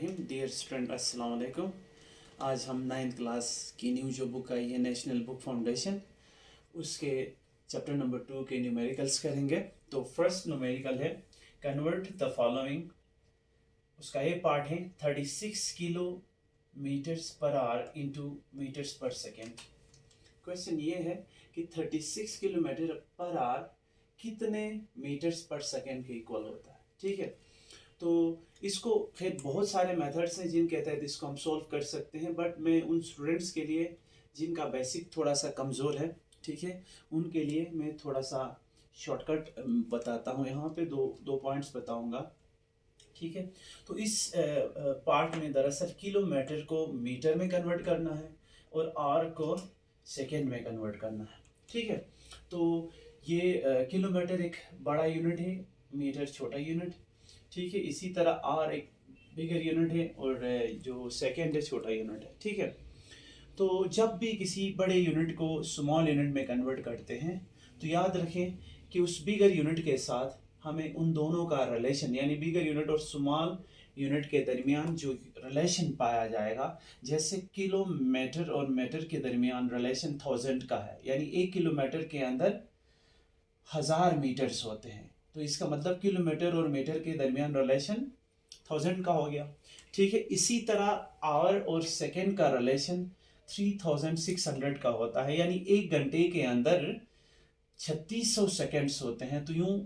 बिस्मिल्लाहिर्रहमानिर्रहीम। Dear student अस्सलाम वालेकुम। आज हम 9th क्लास की न्यू जो बुक आई है नेशनल बुक फाउंडेशन, उसके चैप्टर नंबर 2 के न्यूमेरिकल्स करेंगे। तो फर्स्ट न्यूमेरिकल है कन्वर्ट द फॉलोइंग। उसका ये पार्ट है 36 kilometres per hour into metres per second. Question ये है कि 36 किलोमीटर पर आवर कितने मीटर्स पर सेकेंड के इक्वल होता है। ठीक है, तो इसको फिर बहुत सारे मेथड्स हैं जिनके तहत इसको हम सॉल्व कर सकते हैं, बट मैं उन स्टूडेंट्स के लिए जिनका बेसिक थोड़ा सा कमज़ोर है, ठीक है, उनके लिए मैं थोड़ा सा शॉर्टकट बताता हूँ। यहाँ पे दो पॉइंट्स बताऊँगा। ठीक है, तो इस पार्ट में दरअसल किलोमीटर को मीटर में कन्वर्ट करना है और आर को सेकेंड में कन्वर्ट करना है। ठीक है, तो ये किलोमीटर एक बड़ा यूनिट है, मीटर छोटा यूनिट। ठीक है, इसी तरह आर एक बिगर यूनिट है और जो सेकेंड है छोटा यूनिट है। ठीक है, तो जब भी किसी बड़े यूनिट को स्मॉल यूनिट में कन्वर्ट करते हैं तो याद रखें कि उस बिगर यूनिट के साथ हमें उन दोनों का रिलेशन, यानी बिगर यूनिट और स्मॉल यूनिट के दरमियान जो रिलेशन पाया जाएगा, जैसे किलोमीटर और मीटर के दरमियान रिलेशन 1000 का है, यानी 1 किलोमीटर के अंदर 1000 मीटर्स होते हैं, तो इसका मतलब किलोमीटर और मीटर के दरमियान रिलेशन 1000 का हो गया। ठीक है, इसी तरह आवर और सेकेंड का रिलेशन 3600 का होता है, यानी 1 घंटे के अंदर 3600 सेकेंड्स होते हैं, तो यूं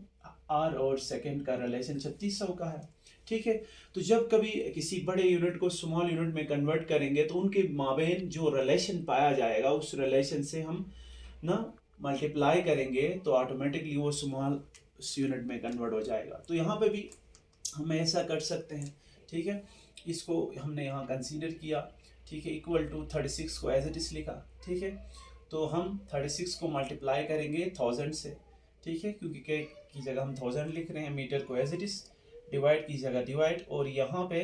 आर और सेकेंड का रिलेशन 3600 का है। ठीक है, तो जब कभी किसी बड़े यूनिट को स्मॉल यूनिट में कन्वर्ट करेंगे तो उनके माबेन जो रिलेशन पाया जाएगा उस रिलेशन से हम ना मल्टीप्लाई करेंगे तो ऑटोमेटिकली वो स्मॉल यूनिट में कन्वर्ट हो जाएगा। तो यहाँ पे भी हम ऐसा कर सकते हैं। ठीक है, इसको हमने यहाँ कंसीडर किया। ठीक है, इक्वल टू 36 को एज इट इज लिखा। ठीक है, तो हम 36 को मल्टीप्लाई करेंगे 1000 से। ठीक है, क्योंकि के की जगह हम 1000 लिख रहे हैं, मीटर को एज इट इज, डिवाइड की जगह डिवाइड, और यहाँ पे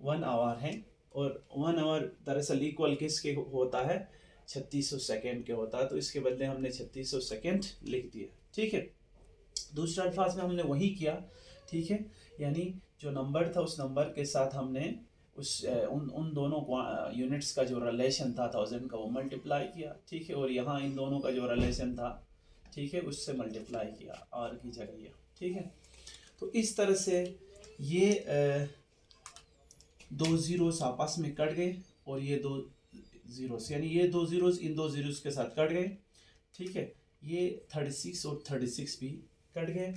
1 आवर है, और 1 आवर दरअसल इक्वल किसके होता है, 3600 सेकेंड के होता है, तो इसके बदले हमने 3600 सेकेंड लिख दिया। ठीक है, दूसरे अल्फाज में हमने वही किया। ठीक है, यानी जो नंबर था उस नंबर के साथ हमने उस उन दोनों यूनिट्स का जो रिलेशन था 1000 का वो मल्टीप्लाई किया। ठीक है, और यहाँ इन दोनों का जो रिलेशन था, ठीक है, उससे मल्टीप्लाई किया आर की जगह ये। ठीक है, तो इस तरह से ये दो जीरोस आपस में कट गए और ये दो जीरोस, यानी ये दो जीरोस इन दो जीरोस के साथ कट गए। ठीक है, ये 36 और 36 भी कट गए,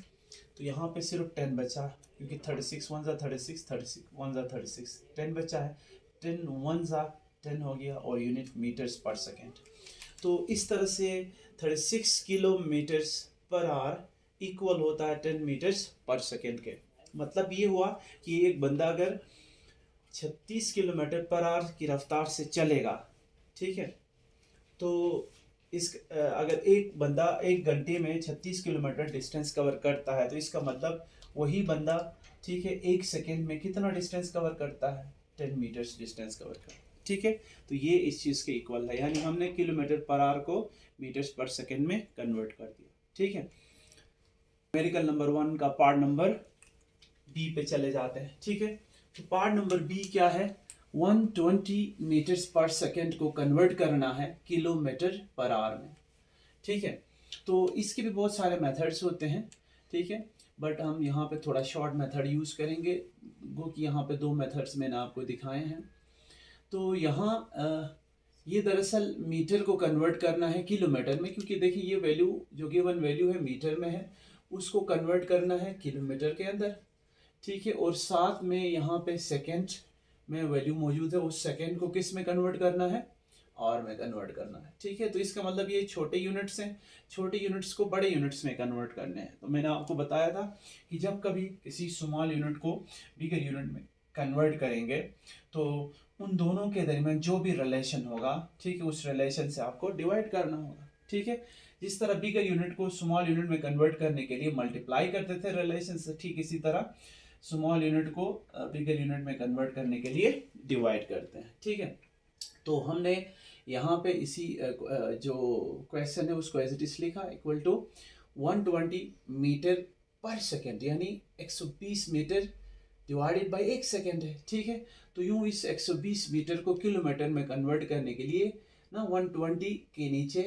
तो यहाँ पे सिर्फ 10 बचा, क्योंकि 36 1 जा 36, 36 1 जा 36, 10 बचा है, 10 1 जा 10 हो गया, और यूनिट मीटर्स पर सेकेंड। तो इस तरह से 36 किलोमीटर्स पर आवर इक्वल होता है 10 मीटर्स पर सेकेंड के। मतलब ये हुआ कि एक बंदा अगर 36 किलोमीटर पर आवर की रफ्तार से चलेगा, ठीक है, तो इस अगर एक बंदा 1 घंटे में 36 किलोमीटर डिस्टेंस कवर करता है, तो इसका मतलब वही बंदा, ठीक है, 1 सेकेंड में कितना डिस्टेंस कवर करता है, 10 मीटर्स डिस्टेंस कवर करता है। ठीक है, तो ये इस चीज़ के इक्वल है, यानी हमने किलोमीटर पर आवर को मीटर्स पर सेकेंड में कन्वर्ट कर दिया। ठीक है, न्यूमेरिकल नंबर 1 का पार्ट नंबर बी पे चले जाते हैं। ठीक है, तो पार्ट नंबर बी क्या है, 120 मीटर्स पर सेकेंड को कन्वर्ट करना है किलोमीटर पर आवर में। ठीक है, तो इसके भी बहुत सारे मेथड्स होते हैं। ठीक है, बट हम यहाँ पे थोड़ा शॉर्ट मेथड यूज़ करेंगे, गो कि यहाँ पे 2 मेथड्स मैंने आपको दिखाए हैं। तो यहाँ ये दरअसल मीटर को कन्वर्ट करना है किलोमीटर में, क्योंकि देखिए ये वैल्यू जो गिवन वैल्यू है मीटर में है, उसको कन्वर्ट करना है किलोमीटर के अंदर। ठीक है, और साथ में यहाँ पे सेकेंड में वैल्यू मौजूद है, उस सेकेंड को किस में कन्वर्ट करना है, आवर में कन्वर्ट करना है। ठीक है, तो इसका मतलब ये छोटे यूनिट्स हैं, छोटे यूनिट्स को बड़े यूनिट्स में कन्वर्ट करने हैं। तो मैंने आपको बताया था कि जब कभी किसी स्मॉल यूनिट को बिगर यूनिट में कन्वर्ट करेंगे तो उन दोनों के दरमियान जो भी रिलेशन होगा, ठीक है, उस रिलेशन से आपको डिवाइड करना होगा। ठीक है, जिस तरह बिगर यूनिट को स्मॉल यूनिट में कन्वर्ट करने के लिए मल्टीप्लाई करते थे रिलेशन से, ठीक इसी तरह स्मॉल यूनिट को बिगर यूनिट में कन्वर्ट करने के लिए डिवाइड करते हैं। ठीक है, तो हमने यहाँ पे इसी जो क्वेश्चन है उसको एज इट इज लिखा, इक्वल टू 120 मीटर पर सेकेंड, यानी 120 मीटर डिवाइडेड बाय 1 सेकेंड है, ठीक है। तो यूं इस 120 मीटर को किलोमीटर में कन्वर्ट करने के लिए ना 120 के नीचे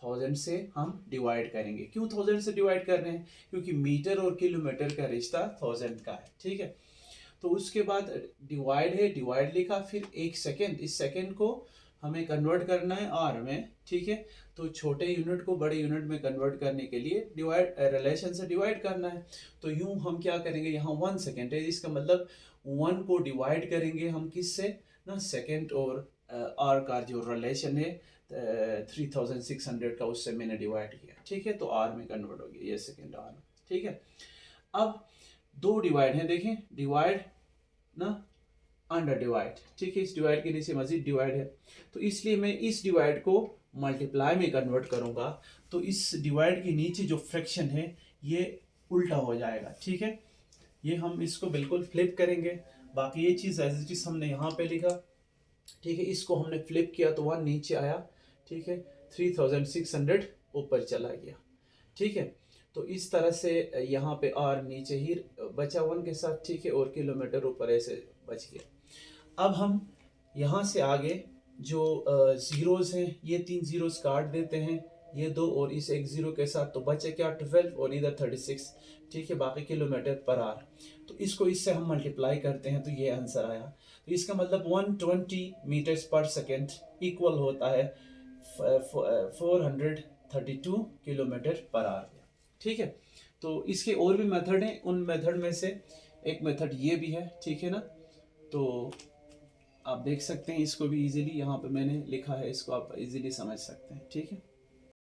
1000 से हम डिवाइड करेंगे। क्यों 1000 से डिवाइड कर रहे हैं? क्योंकि मीटर और किलोमीटर का रिश्ता 1000 का है, ठीक है। तो उसके बाद डिवाइड है, डिवाइड लिखा, फिर 1 सेकेंड, इस सेकेंड को हमें कन्वर्ट करना है आर में, ठीक है। तो छोटे यूनिट को बड़े यूनिट में कन्वर्ट करने के लिए डिवाइड रिलेशन से डिवाइड करना है। तो यूं हम क्या करेंगे, यहाँ 1 सेकेंड है, इसका मतलब 1 को डिवाइड करेंगे हम किससे ना, सेकेंड और आर का जो रिलेशन है 3600 का, उससे मैंने डिवाइड किया, ठीक है। तो आर में कन्वर्ट हो गया ये सेकेंड आर में, ठीक है। अब दो डिवाइड है, देखें, डिवाइड ना अंडर डिवाइड, ठीक है। इस डिवाइड के नीचे मजीद डिवाइड है, तो इसलिए मैं इस डिवाइड को मल्टीप्लाई में कन्वर्ट करूंगा। तो इस डिवाइड के नीचे जो फ्रैक्शन है ये उल्टा हो जाएगा, ठीक है। ये हम इसको बिल्कुल फ्लिप करेंगे। बाकी ये चीज़ एज इट इज हमने यहाँ पे लिखा, ठीक है। इसको हमने फ्लिप किया तो 1 नीचे आया, ठीक है। 3600 ऊपर चला गया, ठीक है। तो इस तरह से यहाँ पे आर नीचे ही बचा 1 के साथ, ठीक है, और किलोमीटर ऊपर ऐसे बच गया। अब हम यहाँ से आगे जो ज़ीरोज़ हैं, ये 3 ज़ीरोज़ काट देते हैं, ये 2 और इस 1 ज़ीरो के साथ, तो बचे क्या 12 और इधर 36, ठीक है। बाकी किलोमीटर पर आर, तो इसको इससे हम मल्टीप्लाई करते हैं तो ये आंसर आया। तो इसका मतलब 120 मीटर्स पर सेकेंड इक्वल होता है 432 किलोमीटर पर आर, ठीक है। तो इसके और भी मेथड हैं, उन मेथड में से एक मेथड ये भी है, ठीक है ना। तो आप देख सकते हैं इसको भी इजीली, यहाँ पे मैंने लिखा है, इसको आप इजीली समझ सकते हैं, ठीक है।